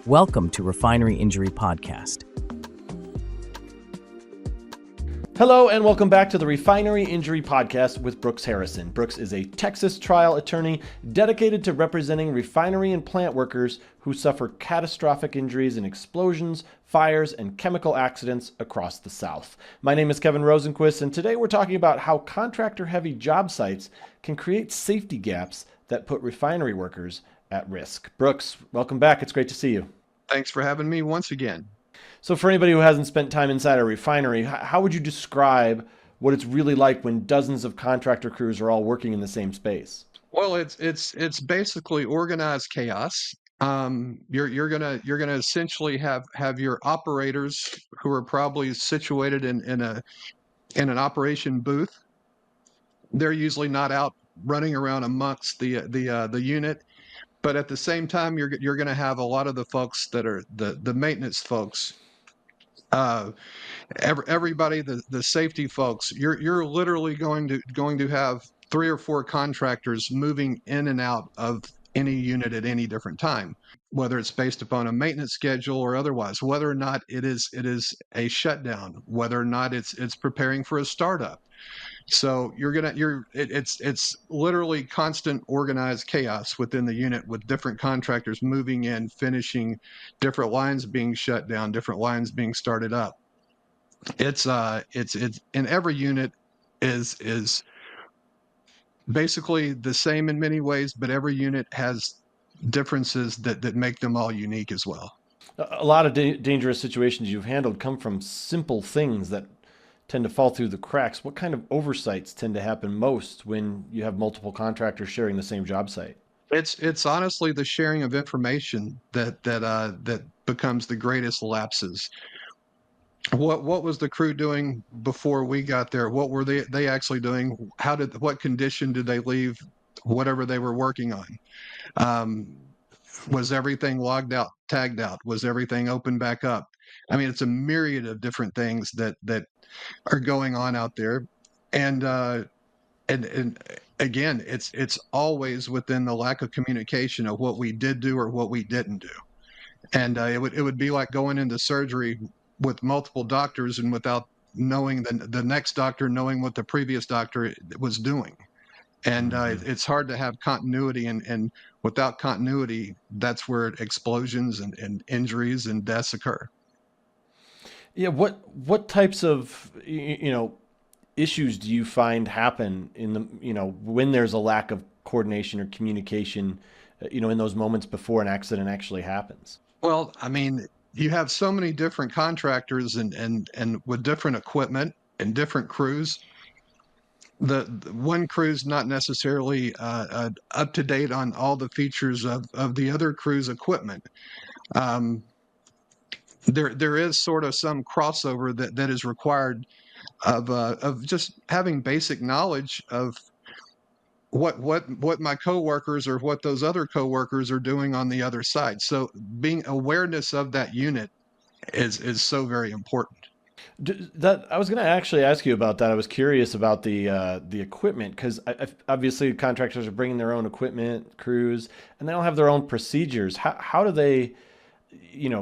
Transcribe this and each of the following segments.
Welcome to Refinery Injury Podcast. Hello and welcome back to the Refinery Injury Podcast with Brooks Harrison. Brooks is a Texas trial attorney dedicated to representing refinery and plant workers who suffer catastrophic injuries in explosions, fires, and chemical accidents across the South. My name is Kevin Rosenquist, and today we're talking about how contractor-heavy job sites can create safety gaps that put refinery workers at risk. Brooks, welcome back. It's great to see you. Thanks for having me once again. So for anybody who hasn't spent time inside a refinery, how would you describe what it's really like when dozens of contractor crews are all working in the same space? Well, it's basically organized chaos. You're gonna essentially have your operators who are probably situated in an operation booth. They're usually not out running around amongst the unit, but at the same time, you're going to have a lot of the folks that are the maintenance folks. Everybody, the safety folks. You're literally going to have 3 or 4 contractors moving in and out of any unit at any different time, whether it's based upon a maintenance schedule or otherwise. Whether or not it is a shutdown, whether or not it's preparing for a startup. So it's literally constant organized chaos within the unit with different contractors moving in, finishing, different lines being shut down, different lines being started up. It's in every unit is basically the same in many ways, but every unit has differences that make them all unique as well. A lot of dangerous situations you've handled come from simple things that tend to fall through the cracks. What kind of oversights tend to happen most when you have multiple contractors sharing the same job site? It's honestly the sharing of information that becomes the greatest lapses. What was the crew doing before we got there? What were they actually doing? What condition did they leave whatever they were working on? Was everything logged out, tagged out? Was everything opened back up? I mean, it's a myriad of different things that are going on out there, and again, it's always within the lack of communication of what we did do or what we didn't do, and it would be like going into surgery with multiple doctors and without knowing the next doctor knowing what the previous doctor was doing, and it's hard to have continuity, and without continuity, that's where explosions and injuries and deaths occur. Yeah, what types of issues do you find happen in the when there's a lack of coordination or communication in those moments before an accident actually happens? Well, I mean, you have so many different contractors and with different equipment and different crews. The one crew's not necessarily up to date on all the features of the other crew's equipment. There is sort of some crossover that is required of just having basic knowledge of what my coworkers or what those other coworkers are doing on the other side. So being awareness of that unit is so very important. That I was going to actually ask you about that. I was curious about the equipment because obviously contractors are bringing their own equipment, crews, and they don't have their own procedures. How do they?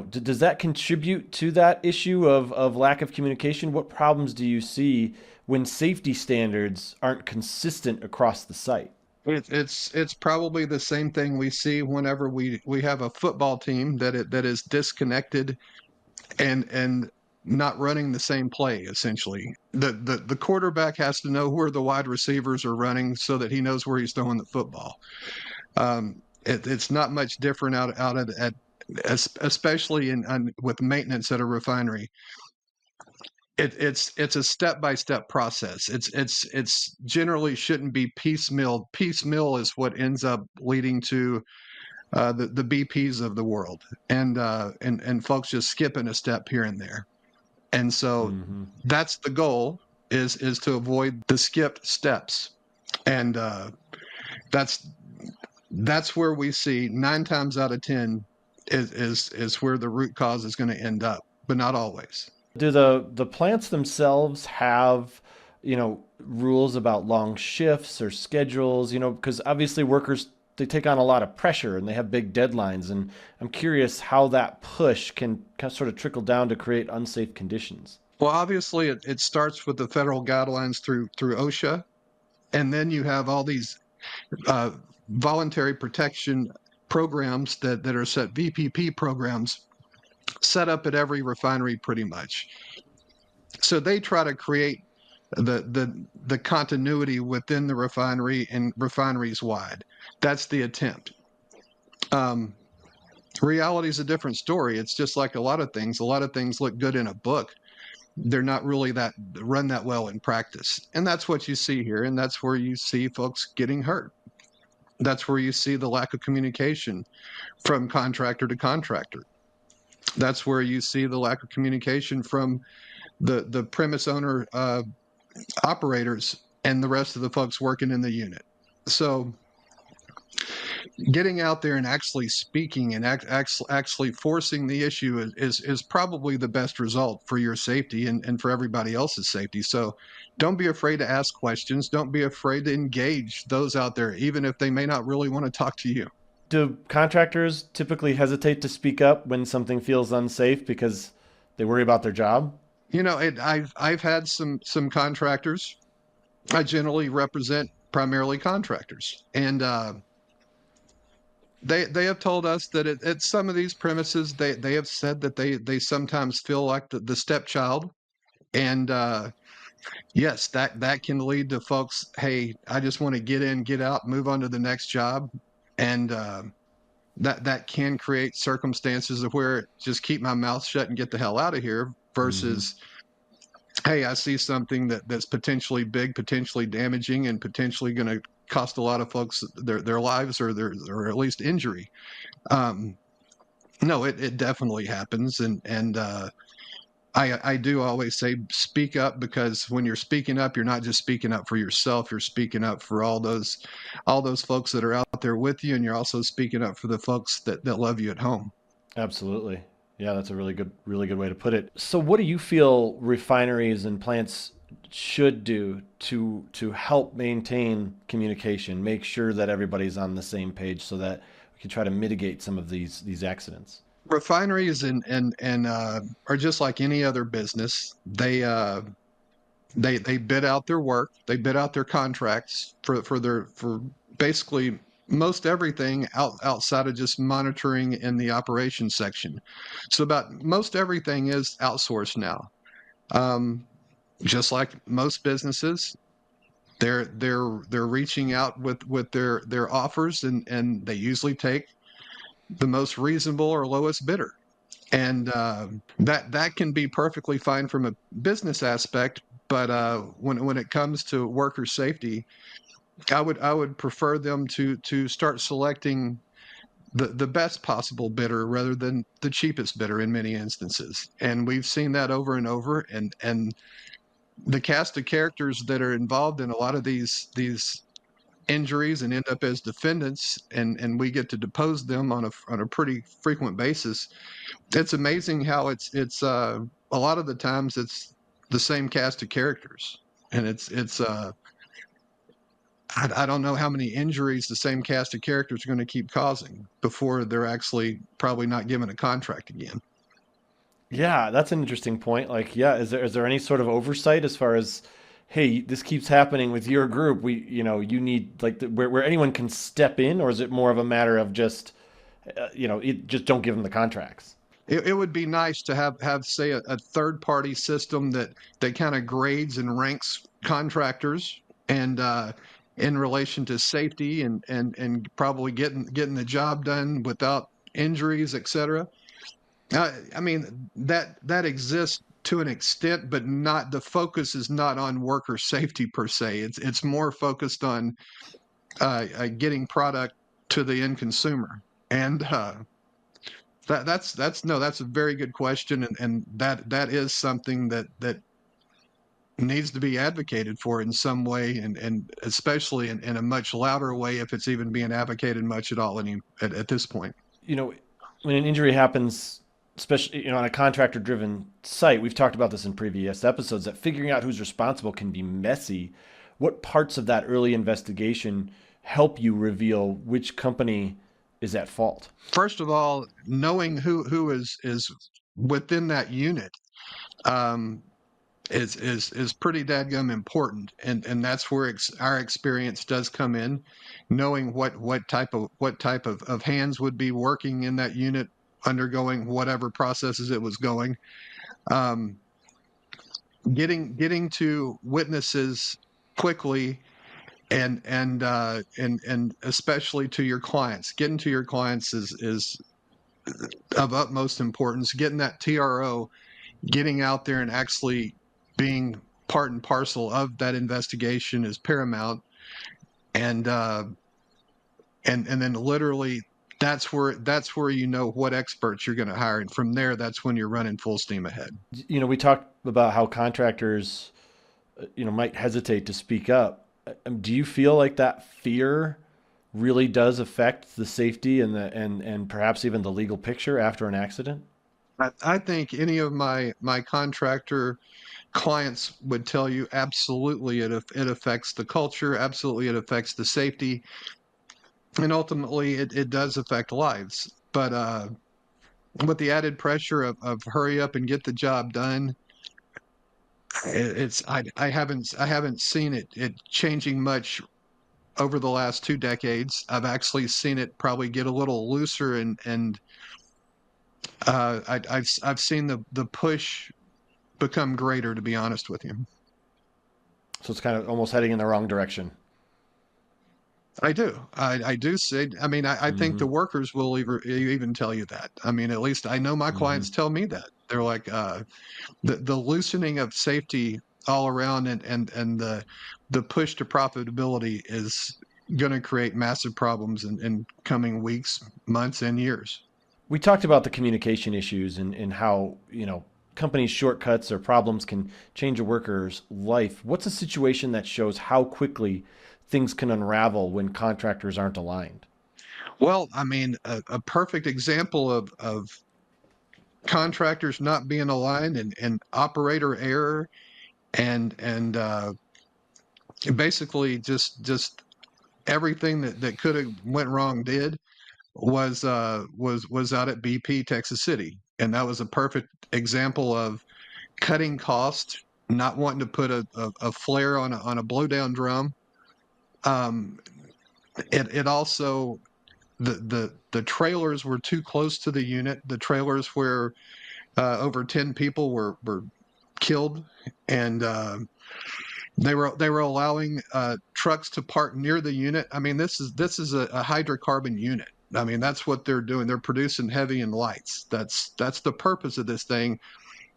Does that contribute to that issue of lack of communication? What problems do you see when safety standards aren't consistent across the site? It's probably the same thing we see whenever we have a football team that is disconnected and not running the same play. Essentially, the quarterback has to know where the wide receivers are running so that he knows where he's throwing the football. It's not much different out at especially with maintenance at a refinery. It's a step-by-step process. It's generally shouldn't be piecemeal. Piecemeal is what ends up leading to the BPs of the world, and folks just skipping a step here and there. And so that's the goal is to avoid the skipped steps, and that's where we see 9 times out of 10 is where the root cause is going to end up, but not always. Do the plants themselves have, rules about long shifts or schedules? Because obviously workers they take on a lot of pressure and they have big deadlines. And I'm curious how that push can sort of trickle down to create unsafe conditions. Well, obviously, it starts with the federal guidelines through OSHA, and then you have all these uh, voluntary protection programs that are set, VPP programs, set up at every refinery pretty much. So they try to create the continuity within the refinery and refineries wide. That's the attempt. Reality is a different story. It's just like a lot of things. A lot of things look good in a book. They're not really that run that well in practice. And that's what you see here. And that's where you see folks getting hurt. That's where you see the lack of communication from contractor to contractor. That's where you see the lack of communication from the premise owner operators and the rest of the folks working in the unit. So getting out there and actually speaking and actually forcing the issue is probably the best result for your safety and for everybody else's safety. So don't be afraid to ask questions. Don't be afraid to engage those out there, even if they may not really want to talk to you. Do contractors typically hesitate to speak up when something feels unsafe because they worry about their job? You know, I've had some contractors. I generally represent primarily contractors, and they have told us that at some of these premises, they have said that they sometimes feel like the stepchild, and yes, that can lead to folks, hey, I just want to get in, get out, move on to the next job, and that can create circumstances of where just keep my mouth shut and get the hell out of here versus, hey, I see something that's potentially big, potentially damaging, and potentially going to cost a lot of folks their lives or at least injury. No, it definitely happens, and I do always say speak up, because when you're speaking up, you're not just speaking up for yourself. You're speaking up for all those folks that are out there with you, and you're also speaking up for the folks that love you at home. Absolutely. Yeah, that's a really good way to put it. So what do you feel refineries and plants should do to help maintain communication, make sure that everybody's on the same page so that we can try to mitigate some of these accidents? Refineries and are just like any other business. They bid out their work. They bid out their contracts for basically most everything outside of just monitoring in the operations section. So about most everything is outsourced now. Just like most businesses, they're reaching out with their offers, and they usually take the most reasonable or lowest bidder. And that can be perfectly fine from a business aspect, but when it comes to worker safety, I would prefer them to start selecting the best possible bidder rather than the cheapest bidder in many instances. And we've seen that over and over, and the cast of characters that are involved in a lot of these injuries and end up as defendants, and we get to depose them on a pretty frequent basis. It's amazing how it's a lot of the times it's the same cast of characters, and it's I don't know how many injuries the same cast of characters are going to keep causing before they're actually probably not given a contract again. Yeah, that's an interesting point. Like, yeah, is there any sort of oversight as far as, hey, this keeps happening with your group. You need like where anyone can step in, or is it more of a matter of just, just don't give them the contracts? It would be nice to have say a third party system that kind of grades and ranks contractors and in relation to safety and probably getting the job done without injuries, etc. I mean that exists to an extent, but not the focus is not on worker safety per se. It's more focused on getting product to the end consumer, and that's a very good question, and that is something that needs to be advocated for in some way, and especially in a much louder way if it's even being advocated much at all at this point. When an injury happens, especially on a contractor driven site, we've talked about this in previous episodes, that figuring out who's responsible can be messy. What parts of that early investigation help you reveal which company is at fault? First of all, knowing who is within that unit um, is pretty dadgum important, and that's where our experience does come in, knowing what type of hands would be working in that unit, undergoing whatever processes it was going, um, getting to witnesses quickly, and especially to your clients. Getting to your clients is of utmost importance. Getting that TRO, getting out there and actually being part and parcel of that investigation is paramount. And and then literally that's where you know what experts you're going to hire, and from there that's when you're running full steam ahead. We talked about how contractors, might hesitate to speak up. Do you feel like that fear really does affect the safety and and perhaps even the legal picture after an accident? I think any of my contractor clients would tell you absolutely it affects the culture, absolutely it affects the safety, and ultimately it does affect lives. But with the added pressure of hurry up and get the job done, I haven't seen it changing much over the last 2 decades. I've actually seen it probably get a little looser, and I've seen the push become greater, to be honest with you. So it's kind of almost heading in the wrong direction. I do. I do see. I mean, I think Mm-hmm. the workers will even tell you that. I mean, at least I know my Mm-hmm. clients tell me that. They're like, the loosening of safety all around, and the push to profitability is going to create massive problems in coming weeks, months, and years. We talked about the communication issues and how, companies' shortcuts or problems can change a worker's life. What's a situation that shows how quickly things can unravel when contractors aren't aligned? Well, I mean, a perfect example of contractors not being aligned, and operator error, and basically just everything that could have went wrong did was out at BP Texas City, and that was a perfect example of cutting cost, not wanting to put a flare on a blowdown drum. Um, it also the trailers were too close to the unit. The trailers where over 10 people were killed, and they were allowing trucks to park near the unit. I mean, this is a hydrocarbon unit. I mean, that's what they're doing. They're producing heavy and lights. That's the purpose of this thing.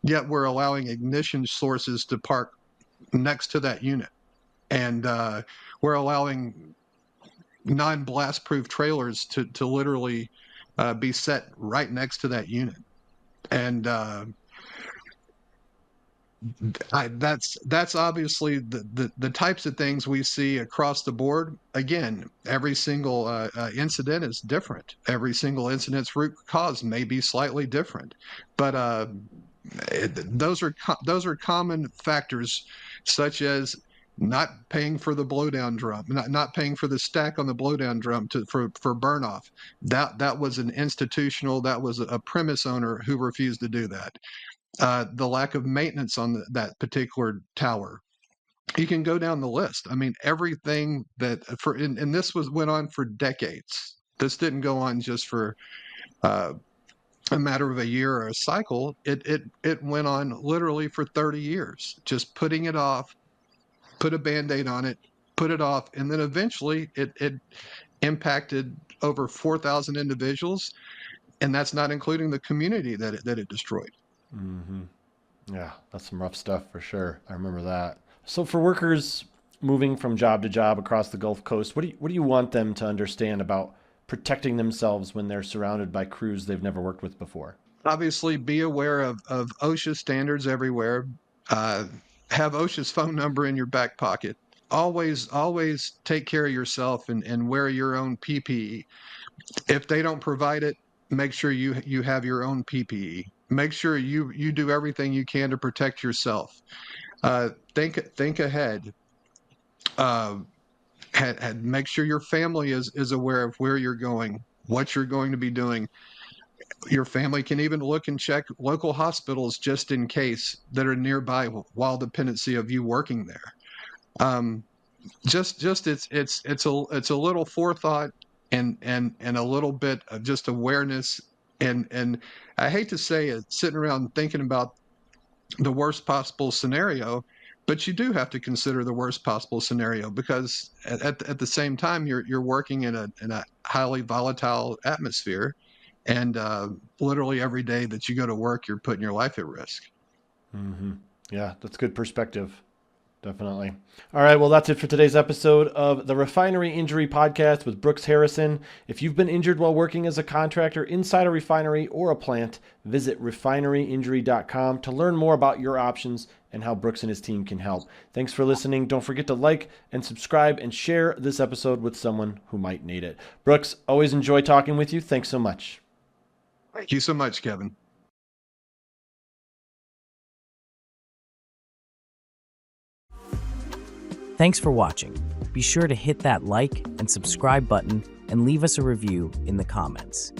Yet we're allowing ignition sources to park next to that unit, and we're allowing non-blast proof trailers to literally be set right next to that unit. And that's obviously the types of things we see across the board. Again, every single incident is different. Every single incident's root cause may be slightly different, but those are common factors, such as not paying for the blowdown drum, not paying for the stack on the blowdown drum for burn off. That was an institutional, that was a premise owner who refused to do that. The lack of maintenance on that particular tower. You can go down the list. I mean, everything that and this went on for decades. This didn't go on just for uh, a matter of a year or a cycle. It went on literally for 30 years, just putting it off, put a band-aid on it, put it off, and then eventually it impacted over 4,000 individuals, and that's not including the community that it destroyed. Mm-hmm. Yeah, that's some rough stuff for sure. I remember that. So for workers moving from job to job across the Gulf Coast, what do you want them to understand about protecting themselves when they're surrounded by crews they've never worked with before? Obviously, be aware of OSHA standards everywhere. Uh, have OSHA's phone number in your back pocket. Always take care of yourself, and wear your own PPE. If they don't provide it, make sure you have your own PPE. Make sure you do everything you can to protect yourself. Think ahead. Uh, Make sure your family is aware of where you're going, what you're going to be doing. Your family can even look and check local hospitals just in case that are nearby while dependency of you working there. Just it's a little forethought and a little bit of just awareness. And I hate to say it, sitting around thinking about the worst possible scenario, but you do have to consider the worst possible scenario, because at the same time you're working in a highly volatile atmosphere, and literally every day that you go to work, you're putting your life at risk. Mm-hmm. Yeah, that's good perspective. Definitely. All right. Well, that's it for today's episode of the Refinery Injury Podcast with Brooks Harrison. If you've been injured while working as a contractor inside a refinery or a plant, visit refineryinjury.com to learn more about your options and how Brooks and his team can help. Thanks for listening. Don't forget to like and subscribe and share this episode with someone who might need it. Brooks, always enjoy talking with you. Thanks so much. Thank you so much, Kevin. Thanks for watching. Be sure to hit that like and subscribe button and leave us a review in the comments.